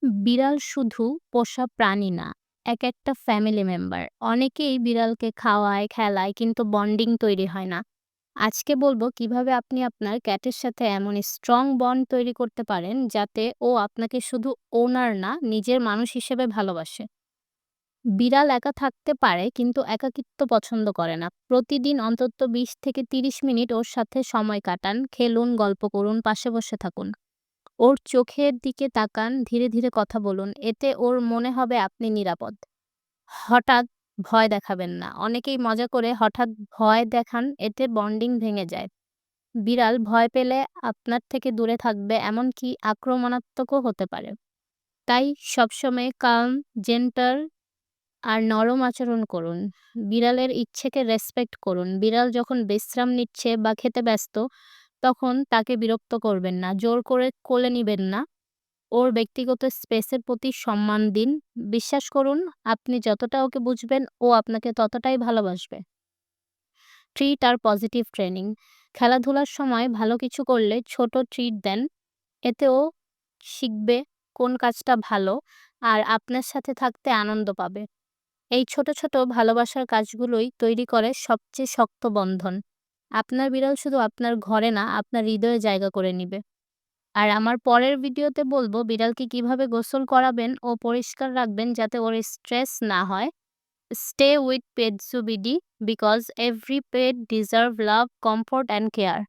বিড়াল শুধু পোষা প্রাণী না, একটা ফ্যামিলি মেম্বার। অনেকেই বিড়ালকে খাওয়ায়, খেলায় কিন্তু বন্ডিং তৈরি হয় না। আজকে বলব কিভাবে আপনি আপনার ক্যাটের সাথে এমন স্ট্রং বন্ড তৈরি করতে পারেন যাতে ও আপনাকে শুধু ওনার না, নিজের মানুষ হিসেবে ভালোবাসে। বিড়াল একা থাকতে পারে কিন্তু একাকিত্ব পছন্দ করে না। প্রতিদিন অন্তত ২০ থেকে ৩০ মিনিট ওর সাথে সময় কাটান, খেলুন, গল্প করুন, পাশে বসে থাকুন। ওর চোখের দিকে তাকান, ধীরে, ধীরে কথা বলুন। এতে ওর মনে হবে আপনি নিরাপদ। হঠাৎ ভয় দেখাবেন না। অনেকেই মজা করে হঠাৎ ভয় দেখান, এতে বন্ডিং ভেঙে যায়। বিড়াল ভয় পেলে আপনার থেকে দূরে থাকবে, এমনকি আক্রমণাত্মকও হতে পারে। তাই সবসময় কাল্ম, জেন্টাল আর নরম আচরণ করুন। বিড়ালের ইচ্ছেকে রেসপেক্ট করুন। বিড়াল যখন বিশ্রাম নিচ্ছে বা খেতে ব্যস্ত, তখন তাকে বিরক্ত করবেন না। জোর করে কোলে নিবেন না। ওর ব্যক্তিগত স্পেসের প্রতি সম্মান দিন। বিশ্বাস করুন, আপনি যতটা ওকে বুঝবেন, ও আপনাকে ততটাই ভালোবাসবে। ট্রিট আর পজিটিভ ট্রেনিং। খেলাধুলার সময় ভালো কিছু করলে ছোট ট্রিট দেন। এতে ও শিখবে কোন কাজটা ভালো আর আপনার সাথে থাকতে আনন্দ পাবে। এই ছোট, ছোট ভালোবাসার কাজগুলোই তৈরি করে সবচেয়ে শক্ত বন্ধন। আপনার বিড়াল শুধু আপনার ঘরে না, আপনার হৃদয়ে জায়গা করে নিবে। আর আমার পরের ভিডিওতে বলব বিড়ালকে কিভাবে গোসল করাবেন ও পরিষ্কার রাখবেন যাতে ওর স্ট্রেস না হয়। Stay with Petsu BD because every pet deserve love, comfort and care.